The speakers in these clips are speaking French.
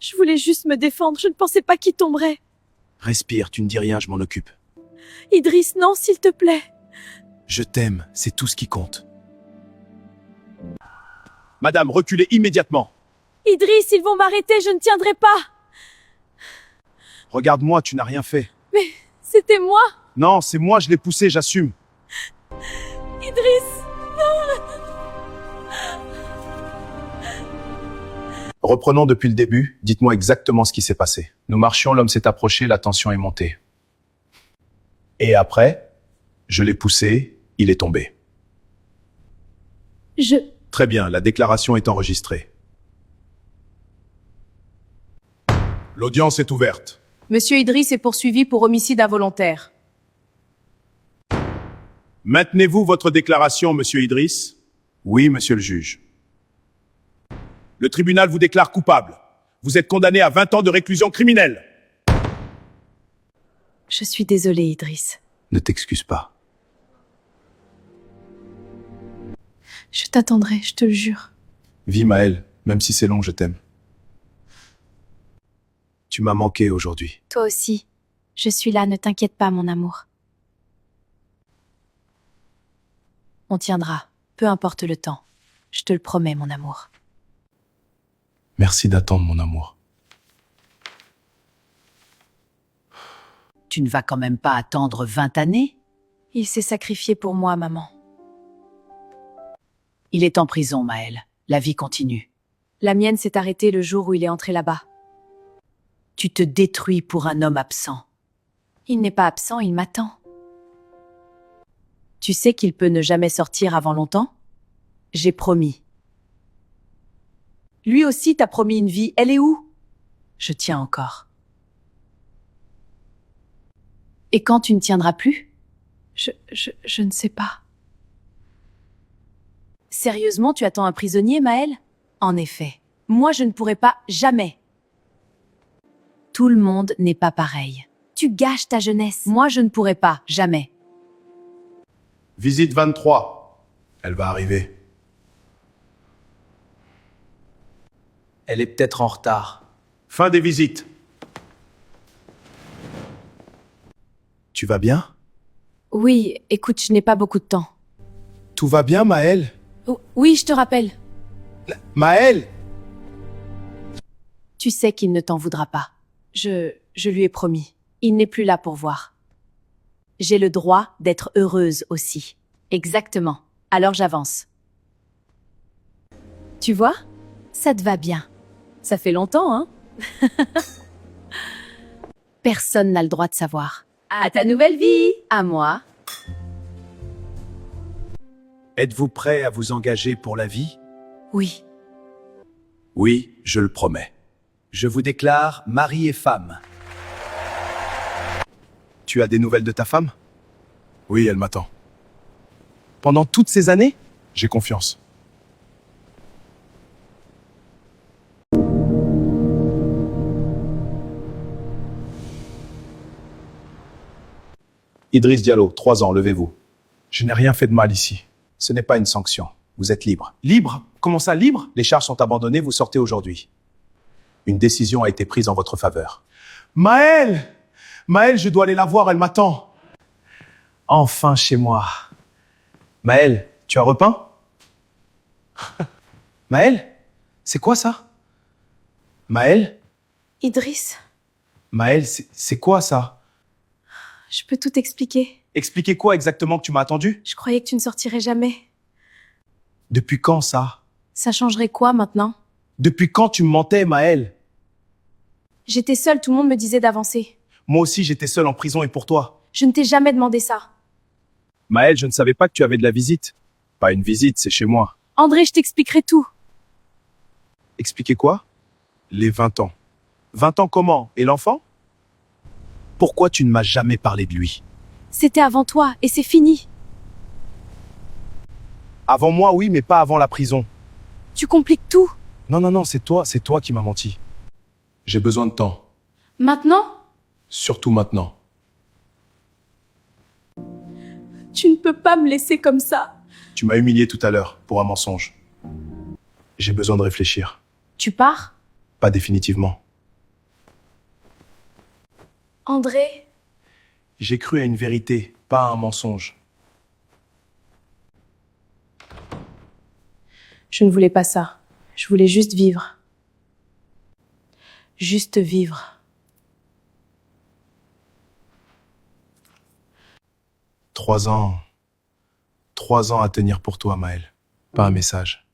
Je voulais juste me défendre, je ne pensais pas qu'il tomberait. Respire, tu ne dis rien, je m'en occupe. Idriss, non, s'il te plaît. Je t'aime, c'est tout ce qui compte. Madame, reculez immédiatement. Idriss, ils vont m'arrêter, je ne tiendrai pas. Regarde-moi, tu n'as rien fait. Mais c'était moi, Non, c'est moi, je l'ai poussé, j'assume. Idriss. Reprenons depuis le début, dites-moi exactement ce qui s'est passé. Nous marchions, l'homme s'est approché, la tension est montée. Et après, je l'ai poussé, il est tombé. Très bien, la déclaration est enregistrée. L'audience est ouverte. Monsieur Idriss est poursuivi pour homicide involontaire. Maintenez-vous votre déclaration, monsieur Idriss? Oui, monsieur le juge. Le tribunal vous déclare coupable. Vous êtes condamné à 20 ans de réclusion criminelle. Je suis désolée, Idriss. Ne t'excuse pas. Je t'attendrai, je te le jure. Vis, Maëlle, même si c'est long, je t'aime. Tu m'as manqué aujourd'hui. Toi aussi. Je suis là, ne t'inquiète pas, mon amour. On tiendra, peu importe le temps. Je te le promets, mon amour. Merci d'attendre, mon amour. Tu ne vas quand même pas attendre 20 années? Il s'est sacrifié pour moi, maman. Il est en prison, Maëlle. La vie continue. La mienne s'est arrêtée le jour où il est entré là-bas. Tu te détruis pour un homme absent. Il n'est pas absent, il m'attend. Tu sais qu'il peut ne jamais sortir avant longtemps? J'ai promis. Lui aussi t'a promis une vie. Elle est où? Je tiens encore. Et quand tu ne tiendras plus? Je ne sais pas. Sérieusement, tu attends un prisonnier, Maëlle? En effet. Moi, je ne pourrais pas, jamais. Tout le monde n'est pas pareil. Tu gâches ta jeunesse. Moi, je ne pourrais pas, jamais. Visite 23. Elle va arriver. Elle est peut-être en retard. Fin des visites. Tu vas bien? Oui, écoute, je n'ai pas beaucoup de temps. Tout va bien, Maëlle? Oui, je te rappelle. Maëlle! Tu sais qu'il ne t'en voudra pas. Je lui ai promis. Il n'est plus là pour voir. J'ai le droit d'être heureuse aussi. Exactement. Alors j'avance. Tu vois? Ça te va bien. Ça fait longtemps, hein? Personne n'a le droit de savoir. À ta nouvelle vie! À moi. Êtes-vous prêt à vous engager pour la vie? Oui. Oui, je le promets. Je vous déclare mari et femme. Tu as des nouvelles de ta femme? Oui, elle m'attend. Pendant toutes ces années? J'ai confiance. Idriss Diallo, 3 ans, levez-vous. Je n'ai rien fait de mal ici. Ce n'est pas une sanction. Vous êtes libre. Libre? Comment ça, libre? Les charges sont abandonnées, vous sortez aujourd'hui. Une décision a été prise en votre faveur. Maëlle! Maëlle, je dois aller la voir, elle m'attend. Enfin chez moi. Maëlle, tu as repeint? Maëlle? C'est quoi ça? Maëlle? Idriss, Maëlle, c'est quoi ça? je peux tout expliquer. Expliquez quoi exactement que tu m'as attendu? Je croyais que tu ne sortirais jamais. Depuis quand ça? Ça changerait quoi maintenant? Depuis quand tu me mentais, Maëlle? J'étais seule, tout le monde me disait d'avancer. Moi aussi, j'étais seul en prison et pour toi. Je ne t'ai jamais demandé ça. Maëlle, je ne savais pas que tu avais de la visite. Pas une visite, c'est chez moi. André, je t'expliquerai tout. Expliquez quoi? Les 20 ans. 20 ans comment? Et l'enfant? Pourquoi tu ne m'as jamais parlé de lui? C'était avant toi, et c'est fini. Avant moi, oui, mais pas avant la prison. Tu compliques tout. Non, c'est toi qui m'as menti. J'ai besoin de temps. Maintenant? Surtout maintenant. Tu ne peux pas me laisser comme ça. Tu m'as humilié tout à l'heure pour un mensonge. J'ai besoin de réfléchir. Tu pars? Pas définitivement. André? J'ai cru à une vérité, pas à un mensonge. Je ne voulais pas ça. Je voulais juste vivre. Juste vivre. 3 ans. 3 ans à tenir pour toi, Maël. Pas un message.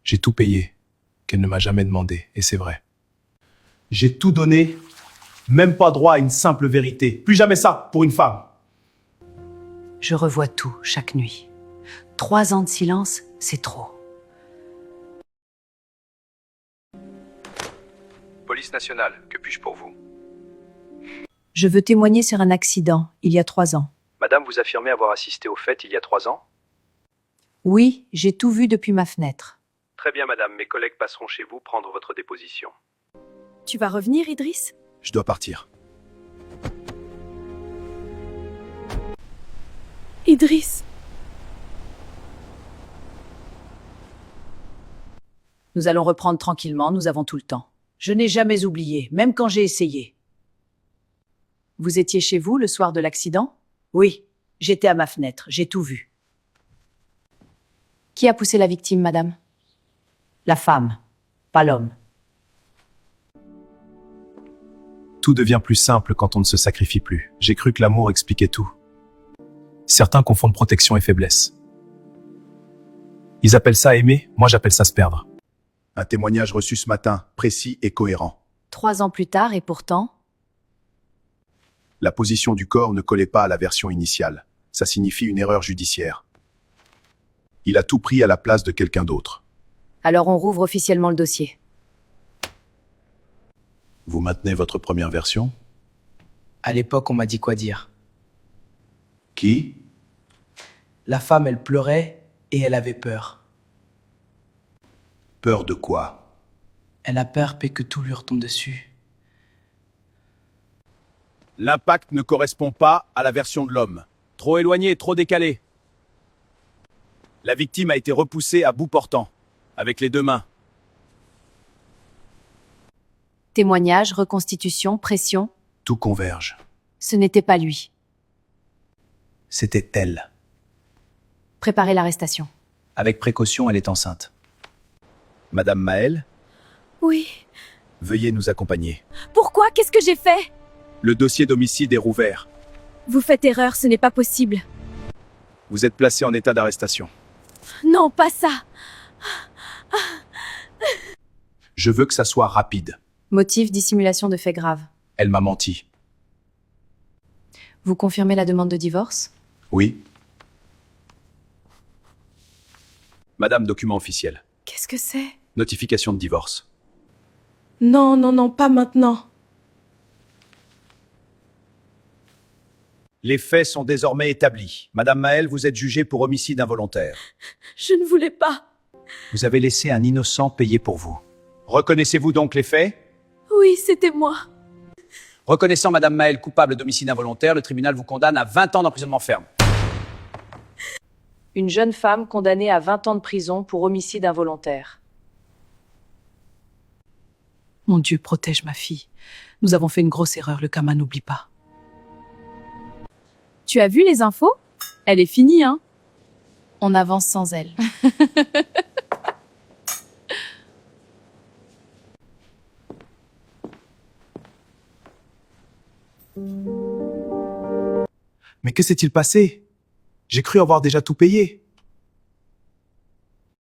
J'ai tout payé, qu'elle ne m'a jamais demandé, et c'est vrai. J'ai tout donné, même pas droit à une simple vérité. Plus jamais ça, pour une femme. Je revois tout chaque nuit. 3 ans de silence, c'est trop. Police nationale, que puis-je pour vous? Je veux témoigner sur un accident, il y a 3 ans. Madame, vous affirmez avoir assisté au fait il y a 3 ans? Oui, j'ai tout vu depuis ma fenêtre. Très bien, madame, mes collègues passeront chez vous prendre votre déposition. Tu vas revenir, Idriss? Je dois partir. Idriss. Nous allons reprendre tranquillement, nous avons tout le temps. Je n'ai jamais oublié, même quand j'ai essayé. Vous étiez chez vous le soir de l'accident? Oui, j'étais à ma fenêtre, j'ai tout vu. Qui a poussé la victime, madame? La femme, pas l'homme. Tout devient plus simple quand on ne se sacrifie plus. J'ai cru que l'amour expliquait tout. Certains confondent protection et faiblesse. Ils appellent ça aimer, moi j'appelle ça se perdre. Un témoignage reçu ce matin, précis et cohérent. 3 ans plus tard, et pourtant, La position du corps ne collait pas à la version initiale. Ça signifie une erreur judiciaire. Il a tout pris à la place de quelqu'un d'autre. alors on rouvre officiellement le dossier. Vous maintenez votre première version? À l'époque, on m'a dit quoi dire. Qui? La femme, elle pleurait et elle avait peur. Peur de quoi? Elle a peur que tout lui retombe dessus. L'impact ne correspond pas à la version de l'homme. Trop éloigné, trop décalé. La victime a été repoussée à bout portant, avec les 2 mains. Témoignage, reconstitution, pression, Tout converge. ce n'était pas lui. C'était elle. Préparez l'arrestation. Avec précaution, elle est enceinte. Madame Maël, Oui. veuillez nous accompagner. Pourquoi? Qu'est-ce que j'ai fait? Le dossier d'homicide est rouvert. Vous faites erreur, ce n'est pas possible. Vous êtes placé en état d'arrestation. Non, pas ça. Je veux que ça soit rapide. Motif, dissimulation de faits graves. Elle m'a menti. Vous confirmez la demande de divorce? Oui. Madame, document officiel. Qu'est-ce que c'est? Notification de divorce. Non, non, non, pas maintenant. Les faits sont désormais établis. Madame Maël, vous êtes jugée pour homicide involontaire. Je ne voulais pas. Vous avez laissé un innocent payer pour vous. Reconnaissez-vous donc les faits? Oui, c'était moi. Reconnaissant Madame Maël coupable d'homicide involontaire, le tribunal vous condamne à 20 ans d'emprisonnement ferme. Une jeune femme condamnée à 20 ans de prison pour homicide involontaire. Mon Dieu, protège ma fille. Nous avons fait une grosse erreur, le karma n'oublie pas. Tu as vu les infos? Elle est finie, hein? On avance sans elle. Mais que s'est-il passé? J'ai cru avoir déjà tout payé.